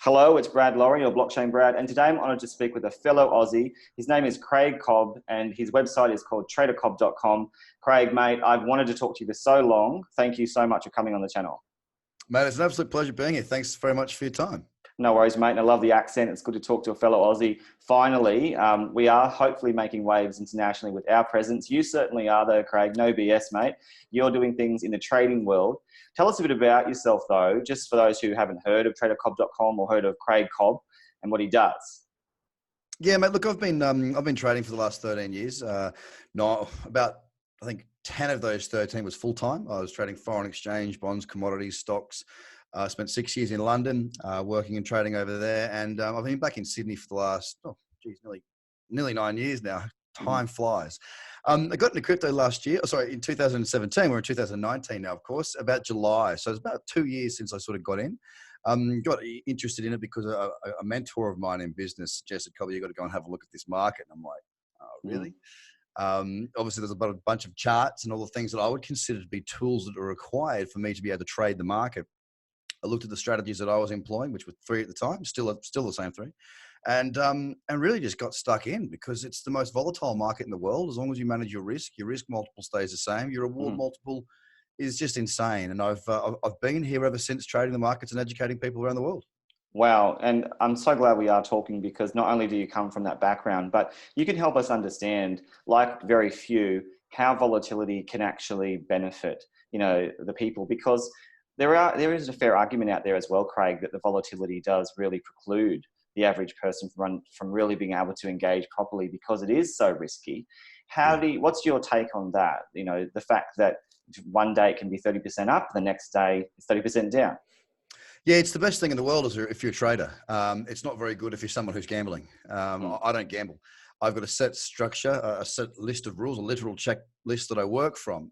Hello, it's Brad Laurie, or BlockchainBrad, and today I'm honoured to speak with a fellow Aussie. His name is Cobb, and his website is called TraderCobb.com. Craig, mate, I've wanted to talk to you for so long. Thank you so much for coming on the channel. Mate, it's an absolute pleasure being here. Thanks very much for your time. No worries, mate, and I love the accent. It's good to talk to a fellow Aussie. Finally, we are hopefully making waves internationally with our presence. You certainly are, though, Craig. No BS, mate. You're doing things in the trading world. Tell us a bit about yourself, though, just for those who haven't heard of TraderCobb.com or heard of Craig Cobb and what he does. Yeah, mate. Look, I've been trading for the last 13 years. No, about I think 10 of those 13 was full time. I was trading foreign exchange, bonds, commodities, stocks. I spent 6 years in London, working and trading over there, and I've been back in Sydney for the last nearly 9 years now. Time flies. I got into crypto last year. In 2017. We're in 2019 now, of course. About July, so it's about 2 years since I sort of got in. Got interested in it because a mentor of mine in business suggested, "Cobb, you got to go and have a look at this market." And I'm like, "Oh, really?" Obviously, there's about a bunch of charts and all the things that I would consider to be tools that are required for me to be able to trade the market. I looked at the strategies that I was employing, which were 3 at the time, still the same 3, and really just got stuck in because it's the most volatile market in the world. As long as you manage your risk multiple stays the same. Your reward multiple is just insane. And I've been here ever since, trading the markets and educating people around the world. Wow. And I'm so glad we are talking, because not only do you come from that background, but you can help us understand, like very few, how volatility can actually benefit, the people, because there is a fair argument out there as well, Craig, that the volatility does really preclude the average person from really being able to engage properly because it is so risky. What's your take on that? The fact that one day it can be 30% up, the next day it's 30% down. Yeah, it's the best thing in the world if you're a trader. It's not very good if you're someone who's gambling. I don't gamble. I've got a set structure, a set list of rules, a literal checklist that I work from.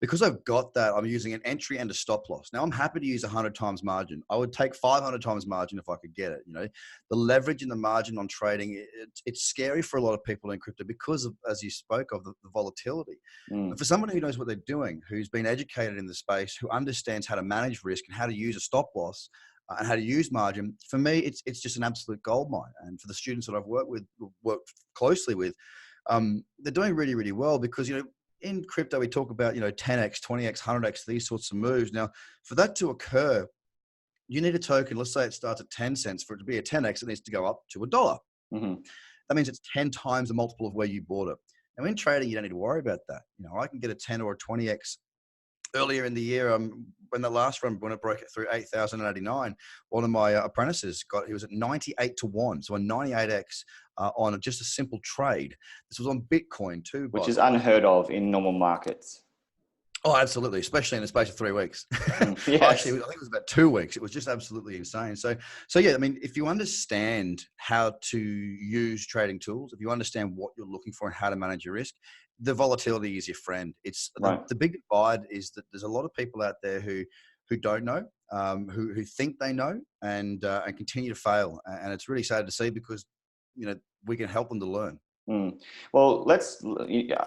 Because I've got that, I'm using an entry and a stop loss. Now, I'm happy to use 100 times margin. I would take 500 times margin if I could get it. The leverage in the margin on trading, it's scary for a lot of people in crypto because of, as you spoke of, the volatility. But for someone who knows what they're doing, who's been educated in the space, who understands how to manage risk and how to use a stop loss, and how to use margin, for me, it's just an absolute goldmine. And for the students that I've worked closely with, they're doing really, really well because, in crypto, we talk about, 10x, 20x, 100x, these sorts of moves. Now, for that to occur, you need a token. Let's say it starts at 10 cents. For it to be a 10x, it needs to go up to $1. That means it's 10 times the multiple of where you bought it. Now, in trading, you don't need to worry about that. I can get a 10 or a 20x. Earlier in the year, when the last run, when it broke it through 8,089, one of my apprentices he was at 98 to 1, so a 98x on just a simple trade. This was on Bitcoin too, which is unheard of in normal markets. Oh, absolutely, especially in the space of 3 weeks. Yes. Actually, I think it was about 2 weeks. It was just absolutely insane. So yeah, I mean, if you understand how to use trading tools, if you understand what you're looking for and how to manage your risk, the volatility is your friend. It's right. The big divide is that there's a lot of people out there who don't know, who think they know, and continue to fail. And it's really sad to see because we can help them to learn. Well,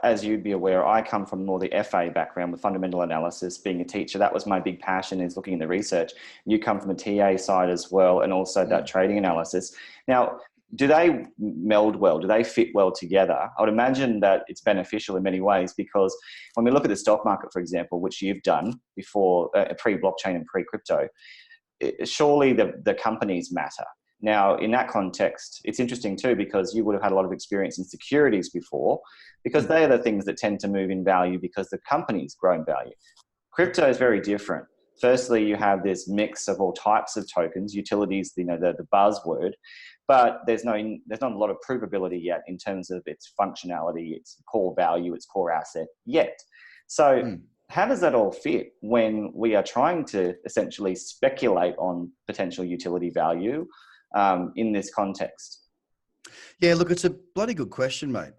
as you'd be aware, I come from more the FA background with fundamental analysis. Being a teacher, that was my big passion, is looking at the research. You come from a TA side as well, and also that trading analysis. Now, do they meld well? Do they fit well together? I would imagine that it's beneficial in many ways, because when we look at the stock market, for example, which you've done before, pre-blockchain and pre-crypto, surely the companies matter. Now, in that context, it's interesting too, because you would have had a lot of experience in securities before, because they are the things that tend to move in value because the companies grow in value. Crypto is very different. Firstly, you have this mix of all types of tokens, utilities, the buzzword, but there's not a lot of provability yet in terms of its functionality, its core value, its core asset yet. So how does that all fit when we are trying to essentially speculate on potential utility value in this context? Yeah, look, it's a bloody good question, mate.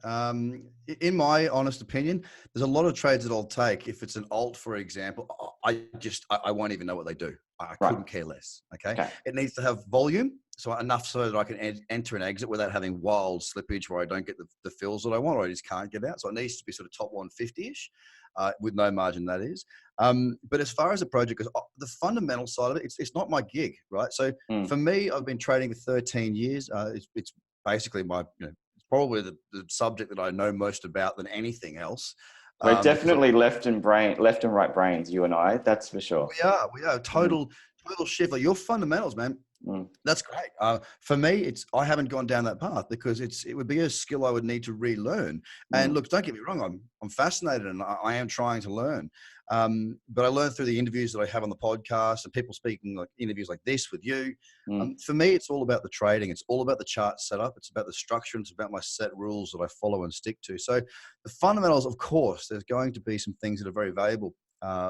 In my honest opinion, there's a lot of trades that I'll take. If it's an alt, for example, I won't even know what they do. I Right. couldn't care less. Okay. Okay. It needs to have volume, so enough so that I can enter and exit without having wild slippage where I don't get the fills that I want, or I just can't get out. So it needs to be sort of top 150-ish, with no margin, that is. But as far as the project goes, the fundamental side of it, it's not my gig, right? So for me, I've been trading for 13 years. It's basically it's probably the subject that I know most about than anything else. We're definitely left and right brains, you and I, that's for sure. We are total shift. Like your fundamentals, man. That's great. For me, I haven't gone down that path because it would be a skill I would need to relearn. And look, don't get me wrong, I'm fascinated and I am trying to learn. But I learned through the interviews that I have on the podcast and people speaking like interviews like this with you. For me, it's all about the trading. It's all about the chart setup. It's about the structure. And it's about my set rules that I follow and stick to. So the fundamentals, of course, there's going to be some things that are very valuable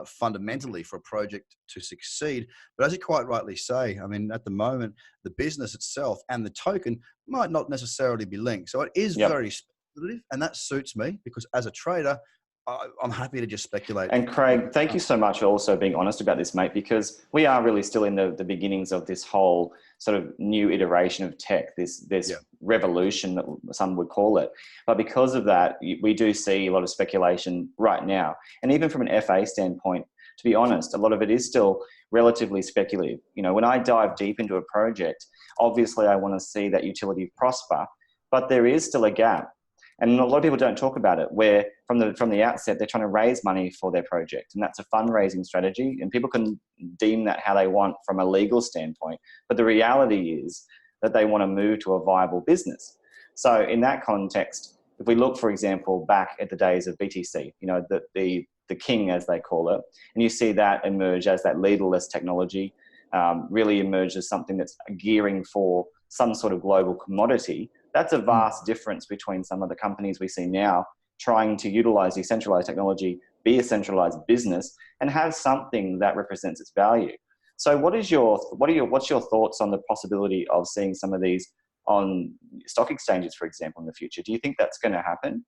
fundamentally for a project to succeed. But as you quite rightly say, I mean, at the moment, the business itself and the token might not necessarily be linked. So it is very speculative, and that suits me because as a trader, I'm happy to just speculate. And Craig, thank you so much for also being honest about this, mate, because we are really still in the beginnings of this whole sort of new iteration of tech, this revolution that some would call it. But because of that, we do see a lot of speculation right now. And even from an FA standpoint, to be honest, a lot of it is still relatively speculative. You know, when I dive deep into a project, obviously I want to see that utility prosper, but there is still a gap. And a lot of people don't talk about it, where from the outset, they're trying to raise money for their project. And that's a fundraising strategy. And people can deem that how they want from a legal standpoint. But the reality is that they want to move to a viable business. So in that context, if we look, for example, back at the days of BTC, you know, the king, as they call it, and you see that emerge as that leaderless technology, really emerge as something that's gearing for some sort of global commodity. That's a vast difference between some of the companies we see now trying to utilize decentralized technology, be a centralized business, and have something that represents its value. So what's your thoughts on the possibility of seeing some of these on stock exchanges, for example, in the future? Do you think that's going to happen?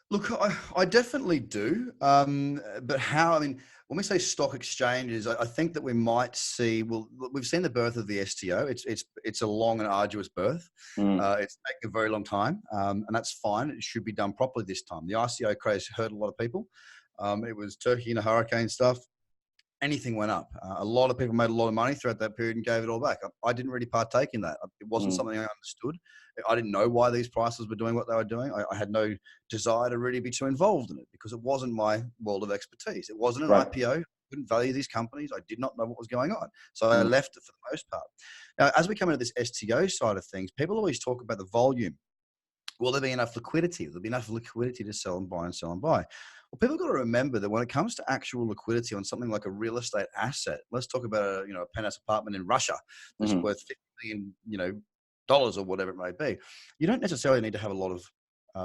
Look, I definitely do. But how, I mean, when we say stock exchanges, I think that we might see, well, we've seen the birth of the STO. It's a long and arduous birth. It's taken a very long time, and that's fine. It should be done properly this time. The ICO craze hurt a lot of people. It was Turkey and a hurricane stuff. Anything went up. A lot of people made a lot of money throughout that period and gave it all back. I didn't really partake in that. It wasn't something I understood. I didn't know why these prices were doing what they were doing. I had no desire to really be too involved in it because it wasn't my world of expertise. It wasn't an IPO. I couldn't value these companies. I did not know what was going on. So I left it for the most part. Now, as we come into this STO side of things, people always talk about the volume. Will there be enough liquidity? There'll be enough liquidity to sell and buy and sell and buy. Well, people got to remember that when it comes to actual liquidity on something like a real estate asset, let's talk about a penthouse apartment in Russia that's worth $50 million, dollars or whatever it may be. You don't necessarily need to have a lot of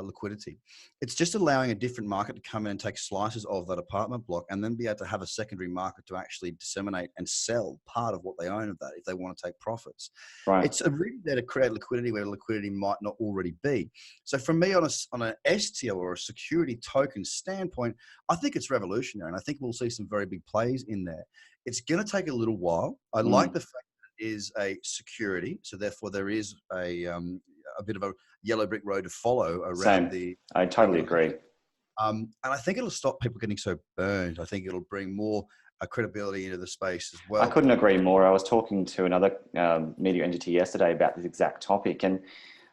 liquidity. It's just allowing a different market to come in and take slices of that apartment block and then be able to have a secondary market to actually disseminate and sell part of what they own of that if they want to take profits. Right. It's really there to create liquidity where liquidity might not already be. So for me, on an STO or a security token standpoint, I think it's revolutionary and I think we'll see some very big plays in there. It's going to take a little while. I like the fact that it is a security, so therefore there is a bit of a yellow brick road to follow around I totally agree. And I think it'll stop people getting so burned. I think it'll bring more credibility into the space as well. I couldn't agree more. I was talking to another media entity yesterday about this exact topic, and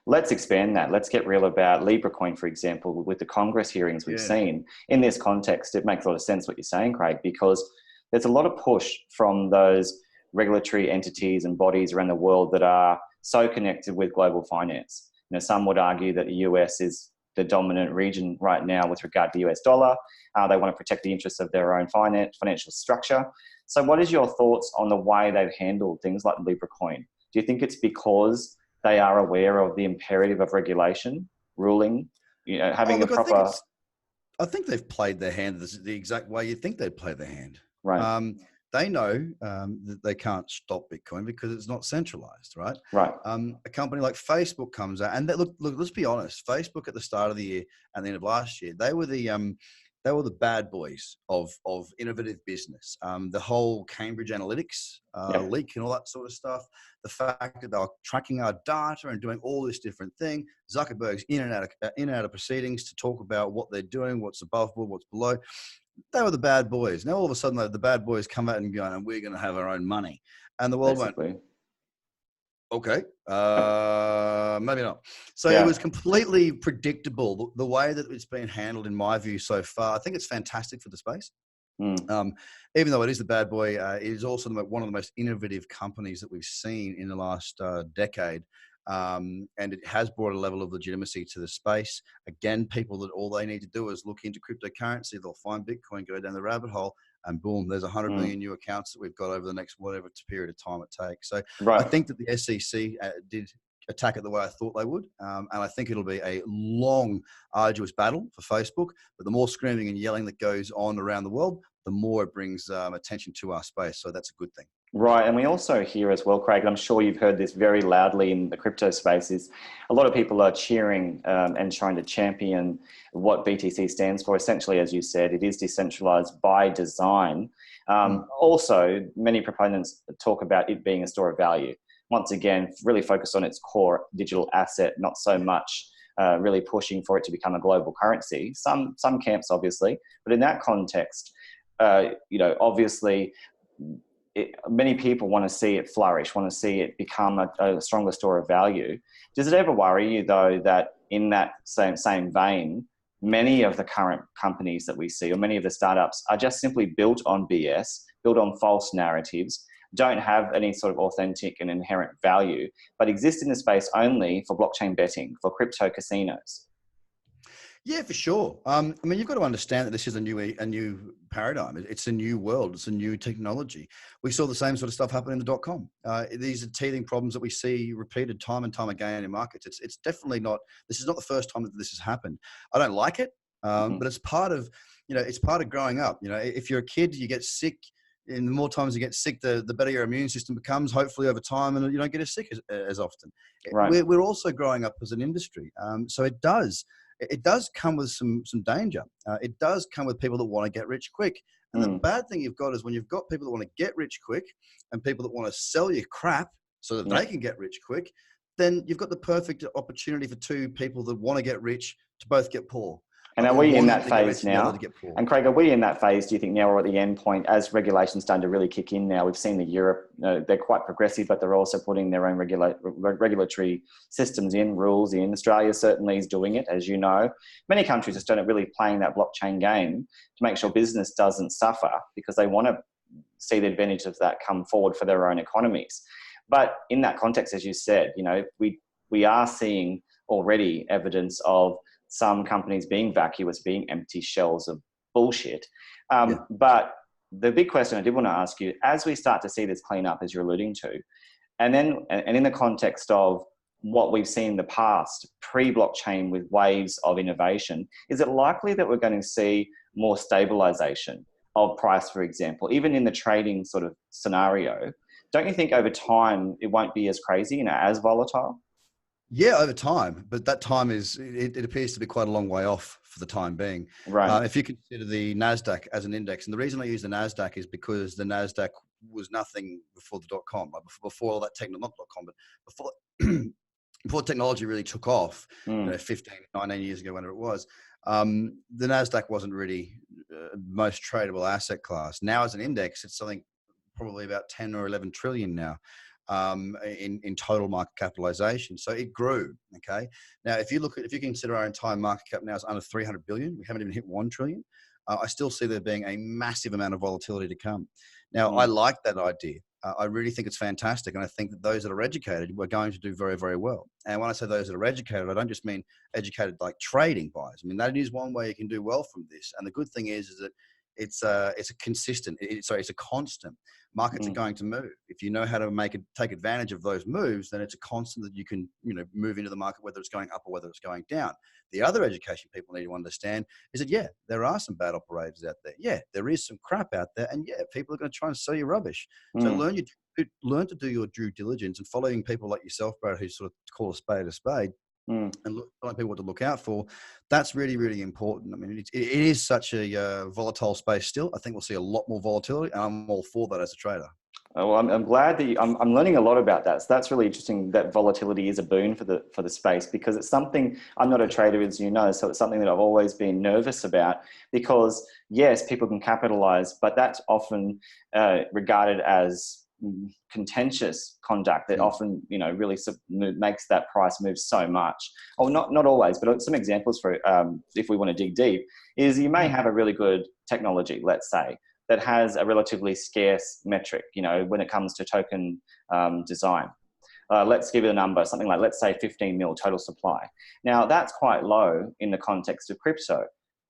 let's expand that. Let's get real about Libra Coin, for example, with the Congress hearings we've seen. In this context, it makes a lot of sense what you're saying, Craig, because there's a lot of push from those regulatory entities and bodies around the world that are so connected with global finance. You know, some would argue that the US is the dominant region right now with regard to the US dollar. They want to protect the interests of their own financial structure. So what is your thoughts on the way they've handled things like Libra Coin? Do you think it's because they are aware of the imperative of regulation, ruling, having a proper... I think they've played their hand the exact way you think they'd play their hand. Right. they know that they can't stop Bitcoin because it's not centralized, right? Right. A company like Facebook comes out, and look, let's be honest. Facebook at the start of the year and the end of last year, they were the bad boys of innovative business. The whole Cambridge Analytics Yep. leak and all that sort of stuff. The fact that they were tracking our data and doing all this different thing. Zuckerberg's in and out of proceedings to talk about what they're doing, what's above board, what's below. They were the bad boys. Now all of a sudden the bad boys come out and go, and we're going to have our own money. And the world went, Basically. okay, Yep. maybe not. So it Yeah. was completely predictable the way that it's been handled, in my view, so far. I think it's fantastic for the space. Mm. Even though it is the bad boy, it is also one of the most innovative companies that we've seen in the last decade. And it has brought a level of legitimacy to the space. Again, people that all they need to do is look into cryptocurrency. They'll find Bitcoin, go down the rabbit hole, and boom, there's 100 million new accounts that we've got over the next whatever period of time it takes. So I Right. think that the SEC did attack it the way I thought they would. And I think it'll be a long, arduous battle for Facebook. But the more screaming and yelling that goes on around the world, the more it brings attention to our space. So that's a good thing. Right. And we also hear as well, Craig, and I'm sure you've heard this very loudly in the crypto space, is a lot of people are cheering and trying to champion what BTC stands for. Essentially, as you said, it is decentralized by design. Also, many proponents talk about it being a store of value. Once again, really focused on its core digital asset, not so much really pushing for it to become a global currency. Some camps, obviously, but in that context, obviously, many people want to see it flourish, want to see it become a stronger store of value. Does it ever worry you, though, that in that same vein, many of the current companies that we see, or many of the startups, are just simply built on BS, built on false narratives, don't have any sort of authentic and inherent value, but exist in the space only for blockchain betting, for crypto casinos? Yeah, for sure. I mean, you've got to understand that this is a new paradigm. It's a new world. It's a new technology. We saw the same sort of stuff happen in the .com. These are teething problems that we see repeated time and time again in markets. It's definitely not. This is not the first time that this has happened. I don't like it, but it's part of it's part of growing up. If you're a kid, you get sick. And the more times you get sick, the better your immune system becomes, hopefully over time, and you don't get as sick as often. Right. We're also growing up as an industry. So it does come with some danger. It does come with people that want to get rich quick. And the bad thing you've got is when you've got people that want to get rich quick and people that want to sell you crap so that they can get rich quick, then you've got the perfect opportunity for two people that want to get rich to both get poor. And are Or we in one that to get phase rich and the other now? to get poor. And Craig, are we in that phase, do you think, now we're at the end point as regulations starting to really kick in now? We've seen the Europe, they're quite progressive, but they're also putting their own regulatory systems in, rules in. Australia certainly is doing it, as you know. Many countries are starting really playing that blockchain game to make sure business doesn't suffer because they want to see the advantage of that come forward for their own economies. But in that context, as you said, we are seeing already evidence of some companies being vacuous, being empty shells of bullshit. But the big question I did want to ask you, as we start to see this clean up, as you're alluding to, and in the context of what we've seen in the past, pre-blockchain with waves of innovation, is it likely that we're going to see more stabilization of price, for example, even in the trading sort of scenario? Don't you think over time it won't be as crazy, as volatile? Yeah, over time, but that time it appears to be quite a long way off for the time being. Right. If you consider the NASDAQ as an index, and the reason I use the NASDAQ is because the NASDAQ was nothing before the .com, before all that not .com, but before before technology really took off, 15, 19 years ago, whenever it was, the NASDAQ wasn't really most tradable asset class. Now as an index, it's something probably about 10 or 11 trillion now. In total market capitalization. So it grew. Okay. Now, if you consider our entire market cap now is under 300 billion, we haven't even hit 1 trillion. I still see there being a massive amount of volatility to come. Now, I like that idea. I really think it's fantastic. And I think that those that are educated are going to do very, very well. And when I say those that are educated, I don't just mean educated like trading buyers. I mean, that is one way you can do well from this. And the good thing is that it's a consistent, it's a constant. Markets are going to move. If you know how to take advantage of those moves, then it's a constant that you can, move into the market, whether it's going up or whether it's going down. The other education people need to understand is that, yeah, there are some bad operators out there. Yeah, there is some crap out there. And yeah, people are going to try and sell you rubbish. So learn to do your due diligence, and following people like yourself, Brad, who sort of call a spade, and telling people what to look out for. That's really, really important. I mean, it is such a volatile space still. I think we'll see a lot more volatility, and I'm all for that as a trader. Oh, well, I'm glad that I'm learning a lot about that. So that's really interesting. That volatility is a boon for the space, because it's something, I'm not a trader, as you know, so it's something that I've always been nervous about, because yes, people can capitalize, but that's often regarded as contentious conduct that often, really makes that price move so much. Oh, not always, but some examples for if we want to dig deep is you may have a really good technology, let's say, that has a relatively scarce metric, when it comes to token design. Let's give it a number, something like, let's say 15 mil total supply. Now that's quite low in the context of crypto.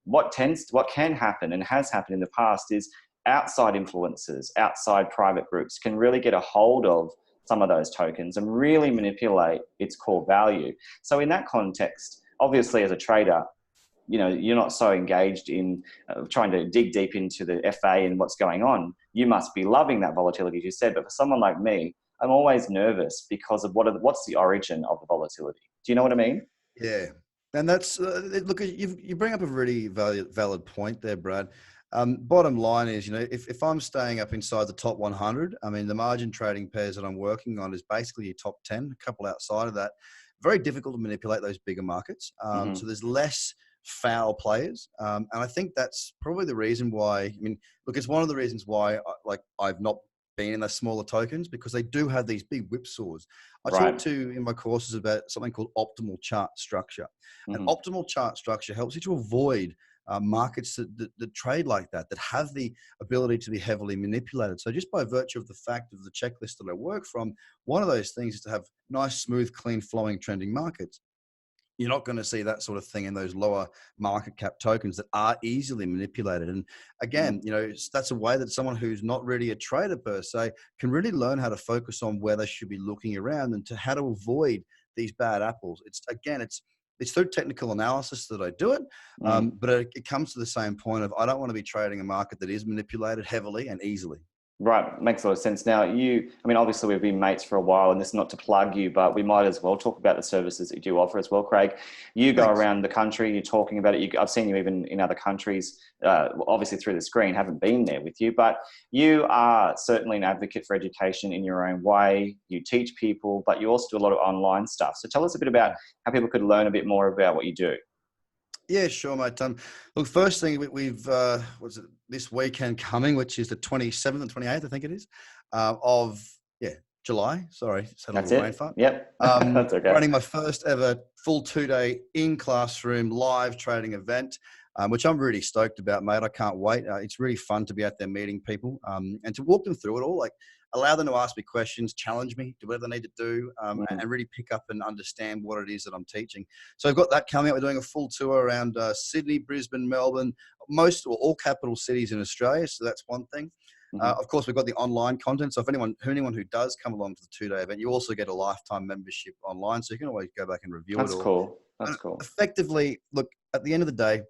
What can happen and has happened in the past is outside influencers, outside private groups can really get a hold of some of those tokens and really manipulate its core value. So in that context, obviously as a trader, you're not so engaged in trying to dig deep into the FA and what's going on. You must be loving that volatility, as you said. But for someone like me, I'm always nervous because of what's the origin of the volatility. Do you know what I mean? Yeah. And that's, look, you bring up a really valid point there, Brad. Bottom line is, if I'm staying up inside the top 100, I mean, the margin trading pairs that I'm working on is basically your top 10, a couple outside of that. Very difficult to manipulate those bigger markets. So there's less foul players. And I think that's probably the reason why, it's one of the reasons why I've not been in the smaller tokens, because they do have these big whipsaws. I talk to in my courses about something called optimal chart structure. And optimal chart structure helps you to avoid markets that trade like that have the ability to be heavily manipulated. So just by virtue of the fact of the checklist that I work from, one of those things is to have nice, smooth, clean, flowing, trending markets. You're not going to see that sort of thing in those lower market cap tokens that are easily manipulated. And again, that's a way that someone who's not really a trader per se can really learn how to focus on where they should be looking around and to how to avoid these bad apples. It's through technical analysis that I do it, but it comes to the same point of I don't want to be trading a market that is manipulated heavily and easily. Right, makes a lot of sense. Now, obviously we've been mates for a while, and this is not to plug you, but we might as well talk about the services that you do offer as well, Craig. You go around the country, you're talking about it. I've seen you even in other countries, obviously through the screen, haven't been there with you, but you are certainly an advocate for education in your own way. You teach people, but you also do a lot of online stuff. So tell us a bit about how people could learn a bit more about what you do. Yeah, sure, mate. Look, first thing we've this weekend coming, which is the 27th and 28th, I think it is, of July. Sorry, just had a little brain fart. Yep, that's okay. Running my first ever full 2-day in classroom live trading event, which I'm really stoked about, mate. I can't wait. It's really fun to be out there meeting people and to walk them through it all. Allow them to ask me questions, challenge me, do whatever they need to do, and really pick up and understand what it is that I'm teaching. So I've got that coming up. We're doing a full tour around Sydney, Brisbane, Melbourne, all capital cities in Australia. So that's one thing. Of course, we've got the online content. So if anyone who does come along to the 2-day event, you also get a lifetime membership online. So you can always go back and review it all. That's cool. That's cool. Effectively, look, at the end of the day,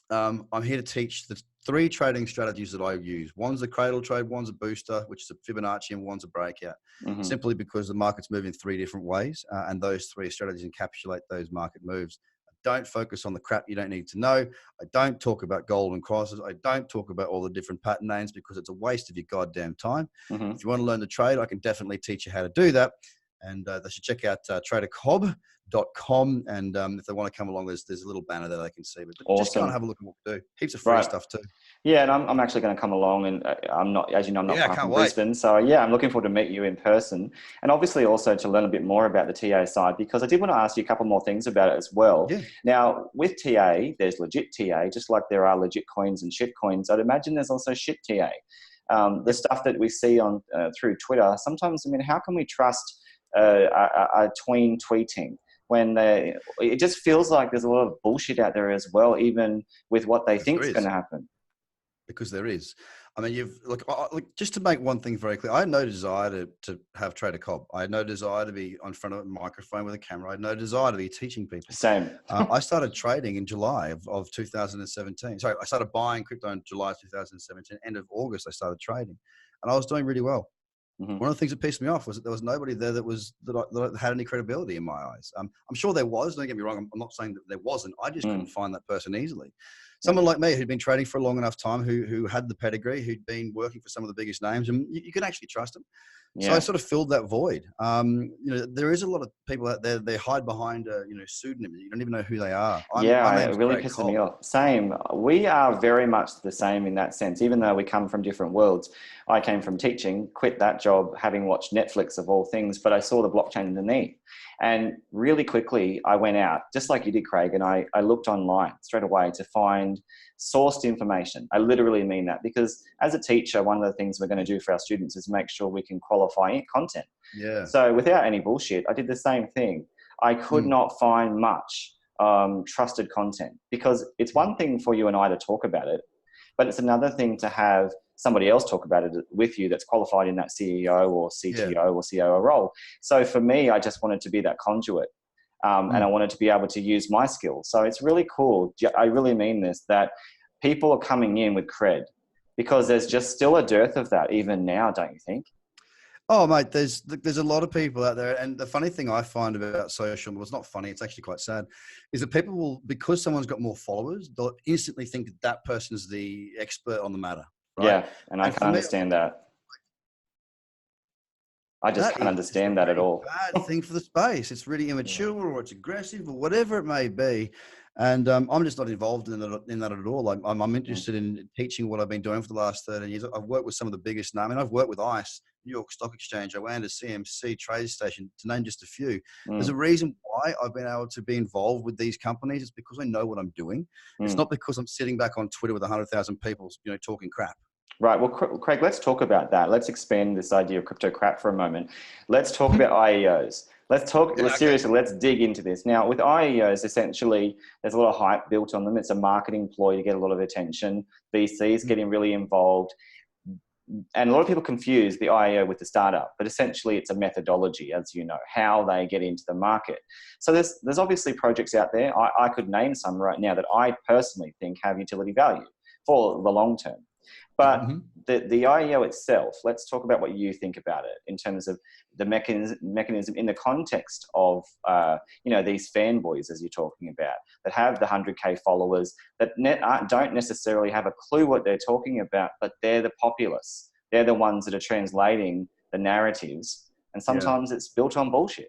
I'm here to teach the 3 trading strategies that I use. One's a cradle trade, one's a booster, which is a Fibonacci, and one's a breakout. Simply because the market's moving 3 different ways, and those 3 strategies encapsulate those market moves. Don't focus on the crap you don't need to know. I don't talk about golden crosses. I don't talk about all the different pattern names because it's a waste of your goddamn time. If you want to learn to trade, I can definitely teach you how to do that. And they should check out TraderCobb.com. And if they want to come along, there's a little banner there they can see. But awesome. Just go and have a look at what we do. Heaps of free stuff too. Yeah, and I'm actually going to come along, and I'm not, as you know, I'm not far from Brisbane. So yeah, I'm looking forward to meet you in person, and obviously also to learn a bit more about the TA side, because I did want to ask you a couple more things about it as well. Yeah. Now, with TA, there's legit TA, just like there are legit coins and shit coins. I'd imagine there's also shit TA. The stuff that we see on through Twitter, sometimes, how can we trust a tween tweeting when it just feels like there's a lot of bullshit out there as well, even with what they think is going to happen? because there is. I mean, look, just to make one thing very clear, I had no desire to have TraderCobb. I had no desire to be in front of a microphone with a camera. I had no desire to be teaching people. Same. I started trading in July of 2017. Sorry, I started buying crypto in July 2017. End of August, I started trading, and I was doing really well. Mm-hmm. One of the things that pissed me off was that there was nobody there that had any credibility in my eyes. I'm sure there was. Don't get me wrong. I'm not saying that there wasn't. I just couldn't find that person easily. Someone like me who'd been trading for a long enough time, who had the pedigree, who'd been working for some of the biggest names, and you can actually trust them. So I sort of filled that void. There is a lot of people out there, they hide behind a pseudonym. You don't even know who they are. It really pisses me off. Same. We are very much the same in that sense, even though we come from different worlds. I came from teaching, quit that job, having watched Netflix of all things, but I saw the blockchain underneath. And really quickly, I went out, just like you did, Craig, and I looked online straight away to find sourced information. I literally mean that, because as a teacher, one of the things we're going to do for our students is make sure we can qualify content. Yeah. So without any bullshit, I did the same thing. I could not find much trusted content, because it's one thing for you and I to talk about it, but it's another thing to have somebody else talk about it with you that's qualified in that CEO or CTO or COO role. So for me, I just wanted to be that conduit, and I wanted to be able to use my skills. So it's really cool. I really mean this, that people are coming in with cred, because there's just still a dearth of that even now, don't you think? Oh, mate, there's a lot of people out there. And the funny thing I find about social, well, it's not funny, it's actually quite sad, is that people will, because someone's got more followers, they'll instantly think that that person's the expert on the matter. Right? Yeah, and I can't understand that. I just can't understand that at all. Bad thing for the space. It's really immature, or it's aggressive, or whatever it may be. And I'm just not involved in that at all. I'm interested in teaching what I've been doing for the last 13 years. I've worked with some of the biggest names. I mean, I've worked with ICE, New York Stock Exchange, Oanda, CMC, TradeStation, to name just a few. There's a reason why I've been able to be involved with these companies. It's because I know what I'm doing. It's not because I'm sitting back on Twitter with 100,000 people, talking crap. Right. Well, Craig, let's talk about that. Let's expand this idea of crypto crap for a moment. Let's talk about IEOs. Seriously, let's dig into this. Now, with IEOs, essentially, there's a lot of hype built on them. It's a marketing ploy to get a lot of attention. VCs getting really involved. And a lot of people confuse the IEO with the startup, but essentially it's a methodology, as you know, how they get into the market. So there's obviously projects out there. I could name some right now that I personally think have utility value for the long term. But the IEO itself, let's talk about what you think about it in terms of the mechanism in the context of, these fanboys, as you're talking about, that have the 100K followers, that don't necessarily have a clue what they're talking about, but they're the populace. They're the ones that are translating the narratives. And sometimes it's built on bullshit.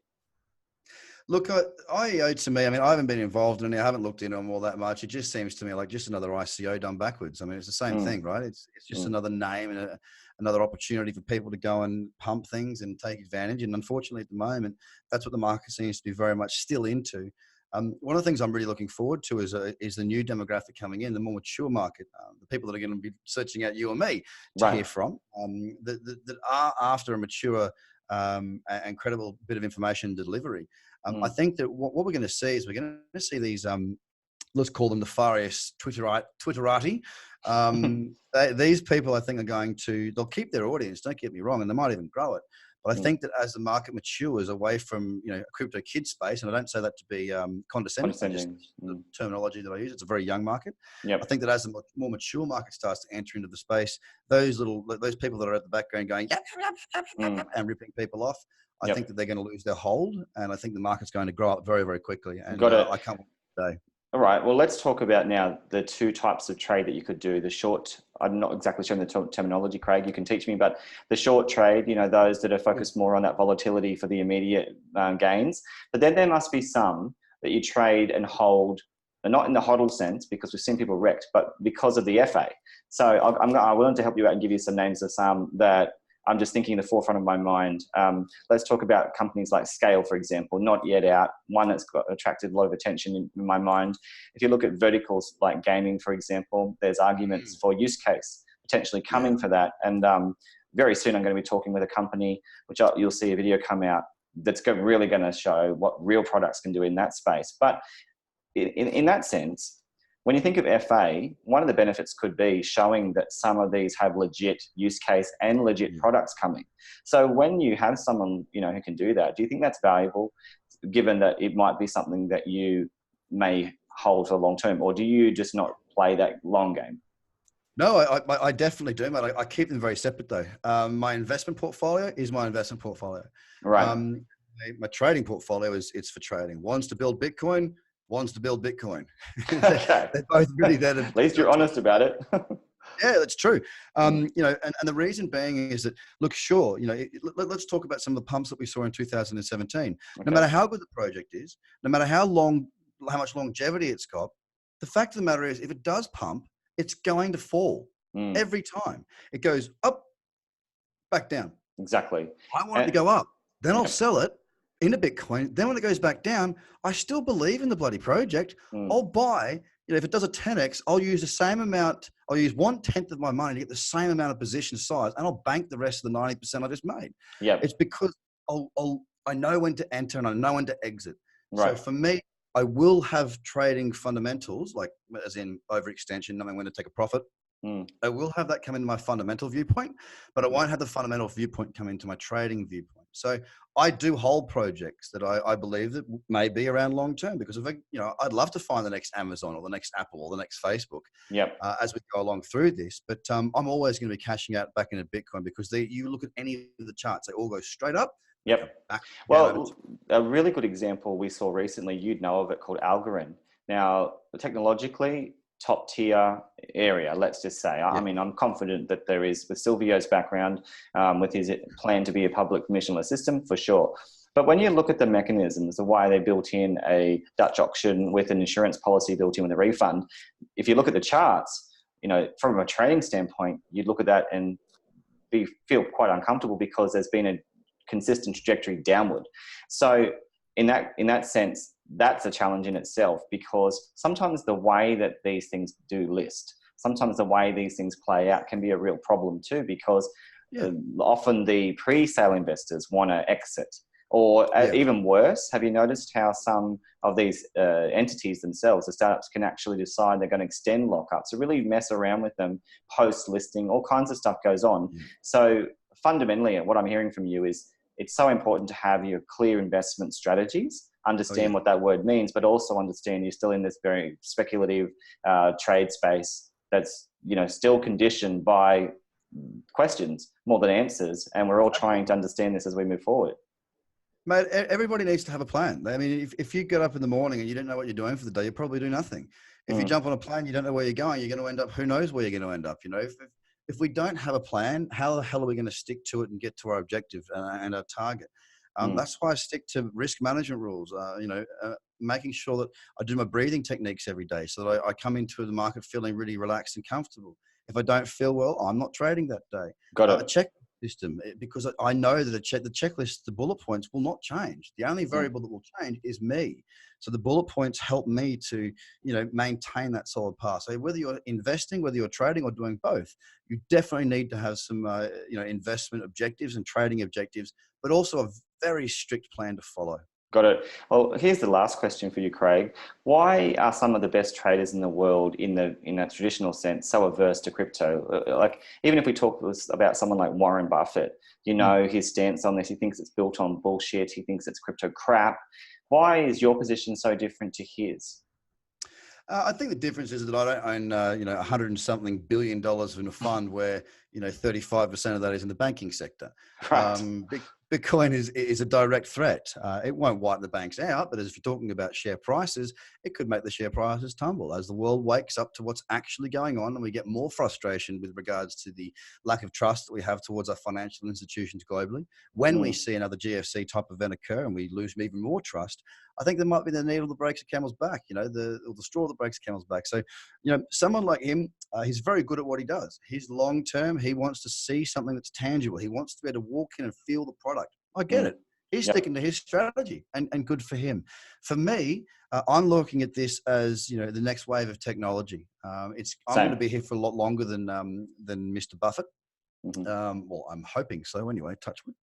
Look, IEO to me, I mean, I haven't been involved in it. I haven't looked into them all that much. It just seems to me like just another ICO done backwards. I mean, it's the same thing, right? It's just another name and another opportunity for people to go and pump things and take advantage. And unfortunately, at the moment, that's what the market seems to be very much still into. One of the things I'm really looking forward to is the new demographic coming in, the more mature market, the people that are going to be searching out you and me to hear from, that are after a mature and credible bit of information delivery. I think that what we're going to see is we're going to see these, let's call them nefarious Twitterati. These people, I think, they'll keep their audience, don't get me wrong, and they might even grow it. But I think that as the market matures away from, a crypto kid space, and I don't say that to be condescending, just the terminology that I use, it's a very young market. I think that as the more mature market starts to enter into the space, those people that are at the background going, and ripping people off, I think that they're going to lose their hold, and I think the market's going to grow up very, very quickly. And I can't wait today. All right. Well, let's talk about now the two types of trade that you could do. The short, I'm not exactly sure the terminology, Craig, you can teach me, but the short trade, those that are focused more on that volatility for the immediate gains. But then there must be some that you trade and hold, not in the hodl sense, because we've seen people wrecked, but because of the FA. So I'm willing to help you out and give you some names of some that I'm just thinking in the forefront of my mind. Let's talk about companies like Scale, for example, not yet out, one that's attracted a lot of attention in my mind. If you look at verticals like gaming, for example, there's arguments for use case potentially coming for that. And very soon I'm going to be talking with a company, which you'll see a video come out, that's really going to show what real products can do in that space. But in that sense, when you think of FA, one of the benefits could be showing that some of these have legit use case and legit products coming. So when you have someone, you know, who can do that, do you think that's valuable, given that it might be something that you may hold for long term, or do you just not play that long game? No, I definitely do, mate. I keep them very separate though. My investment portfolio is my investment portfolio. Right. My trading portfolio it's for trading. One's to build Bitcoin, one's to build Bitcoin. Okay. They're both really there. At least you're honest about it. Yeah, that's true. You know, and the reason being is that, look, sure, you know, let's talk about some of the pumps that we saw in 2017. Okay. No matter how good the project is, no matter how much longevity it's got, the fact of the matter is, if it does pump, it's going to fall every time. It goes up, back down. Exactly. I want it to go up. Then I'll Yep. sell it into Bitcoin. Then when it goes back down, I still believe in the bloody project. I'll buy, you know, if it does a 10x, I'll use the same amount. I'll use 1/10 of my money to get the same amount of position size, and I'll bank the rest of the 90% I just made. Yeah. It's because I know when to enter and I know when to exit. Right. So for me, I will have trading fundamentals, like as in overextension, knowing when to take a profit. I will have that come into my fundamental viewpoint, but I won't have the fundamental viewpoint come into my trading viewpoint. So I do hold projects that I believe that may be around long term, because if you know, I'd love to find the next Amazon or the next Apple or the next Facebook as we go along through this. But I'm always going to be cashing out back into Bitcoin, because you look at any of the charts, they all go straight up. Yep. Well, a really good example we saw recently, you'd know of it, called Algorand. Now, technologically, top tier area, let's just say. I mean, I'm confident that there is, with Silvio's background, with his plan to be a public permissionless system, for sure. But when you look at the mechanisms, the way they built in a Dutch auction with an insurance policy built in with a refund, if you look at the charts, you know, from a trading standpoint, you'd look at that and feel quite uncomfortable, because there's been a consistent trajectory downward. So in that sense, that's a challenge in itself, because sometimes the way that these things do list, sometimes the way these things play out can be a real problem too, because often the pre-sale investors want to exit. Or even worse, have you noticed how some of these entities themselves, the startups, can actually decide they're going to extend lockups, so really mess around with them post-listing? All kinds of stuff goes on. So fundamentally, what I'm hearing from you is it's so important to have your clear investment strategies, understand what that word means, but also understand you're still in this very speculative trade space that's, you know, still conditioned by questions more than answers. And we're all trying to understand this as we move forward. Mate, everybody needs to have a plan. I mean, if you get up in the morning and you don't know what you're doing for the day, you probably do nothing. If you jump on a plane, you don't know where you're going, you're going to end up, who knows where you're going to end up. You know, if we don't have a plan, how the hell are we going to stick to it and get to our objective and our target? That's why I stick to risk management rules, you know, making sure that I do my breathing techniques every day, so that I come into the market feeling really relaxed and comfortable. If I don't feel well, I'm not trading that day. Got it. A check system, because I know that the checklist, the bullet points will not change. The only variable that will change is me. So the bullet points help me to, you know, maintain that solid path. So whether you're investing, whether you're trading or doing both, you definitely need to have some, you know, investment objectives and trading objectives, but also a very strict plan to follow. Got it. Well, here's the last question for you, Craig. Why are some of the best traders in the world, in that traditional sense, so averse to crypto? Like, even if we talk about someone like Warren Buffett, you know, his stance on this, he thinks it's built on bullshit. He thinks it's crypto crap. Why is your position so different to his? I think the difference is that I don't own, you know, $100 and something billion in a fund where, you know, 35% of that is in the banking sector. Right. Bitcoin is a direct threat. It won't wipe the banks out, but as you're talking about share prices, it could make the share prices tumble as the world wakes up to what's actually going on, and we get more frustration with regards to the lack of trust that we have towards our financial institutions globally. When we see another GFC type event occur and we lose even more trust, I think there might be the needle that breaks a camel's back, you know, the straw that breaks a camel's back. So, you know, someone like him, he's very good at what he does. He's long term. He wants to see something that's tangible. He wants to be able to walk in and feel the product. I get it. He's sticking to his strategy, and good for him. For me, I'm looking at this as, you know, the next wave of technology. I'm going to be here for a lot longer than Mr. Buffett. Well, I'm hoping so anyway, touch wood.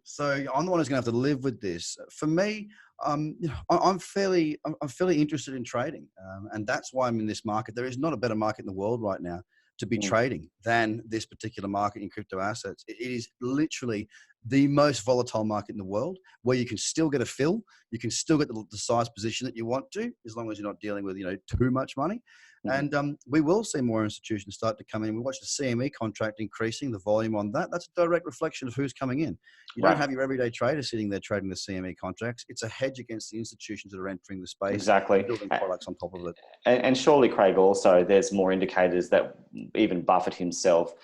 So I'm the one who's going to have to live with this. For me, I'm fairly interested in trading. And that's why I'm in this market. There is not a better market in the world right now to be trading than this particular market in crypto assets. It is literally the most volatile market in the world, where you can still get a fill. You can still get the size position that you want to, as long as you're not dealing with, too much money. And we will see more institutions start to come in. We watch the CME contract increasing, the volume on that. That's a direct reflection of who's coming in. You don't have your everyday trader sitting there trading the CME contracts. It's a hedge against the institutions that are entering the space. Exactly. And building products on top of it. And surely, Craig, also there's more indicators that even Buffett himself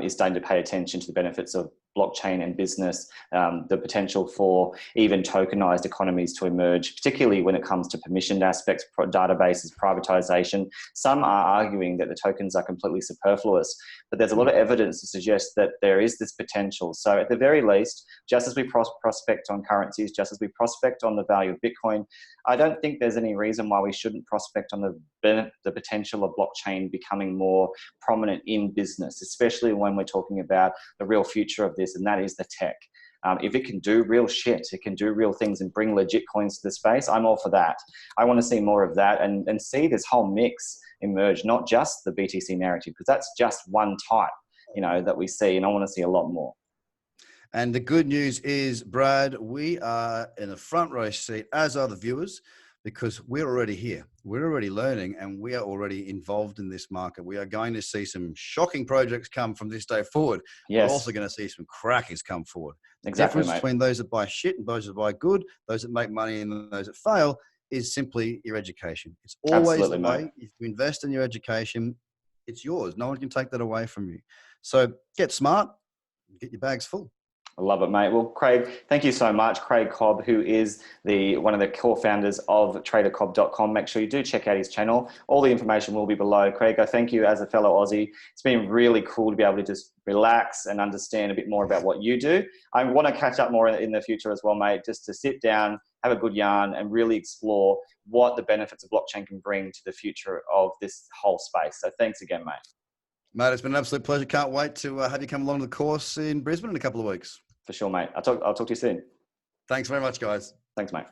is starting to pay attention to the benefits of blockchain and business, the potential for even tokenized economies to emerge, particularly when it comes to permissioned aspects, databases, privatization. Some are arguing that the tokens are completely superfluous, but there's a lot of evidence to suggest that there is this potential. So at the very least, just as we prospect on currencies, just as we prospect on the value of Bitcoin, I don't think there's any reason why we shouldn't prospect on the potential of blockchain becoming more prominent in business, especially when we're talking about the real future of this, and that is the tech. If it can do real shit, it can do real things and bring legit coins to the space, I'm all for that. I want to see more of that and see this whole mix emerge, not just the BTC narrative, because that's just one type, that we see, and I want to see a lot more. And the good news is, Brad, we are in a front row seat, as are the viewers, because we're already here. We're already learning, and we are already involved in this market. We are going to see some shocking projects come from this day forward. Yes. We're also going to see some crackers come forward. The Exactly, difference between those that buy shit and those that buy good, those that make money and those that fail, is simply your education. It's always Absolutely, the way. mate. If you invest in your education, it's yours. No one can take that away from you. So get smart, get your bags full. I love it, mate. Well, Craig, thank you so much. Craig Cobb, who is one of the core founders of TraderCobb.com. Make sure you do check out his channel. All the information will be below. Craig, I thank you as a fellow Aussie. It's been really cool to be able to just relax and understand a bit more about what you do. I want to catch up more in the future as well, mate, just to sit down, have a good yarn, and really explore what the benefits of blockchain can bring to the future of this whole space. So thanks again, mate. Mate, it's been an absolute pleasure. Can't wait to have you come along to the course in Brisbane in a couple of weeks. For sure, mate. I'll talk to you soon. Thanks very much, guys. Thanks, mate.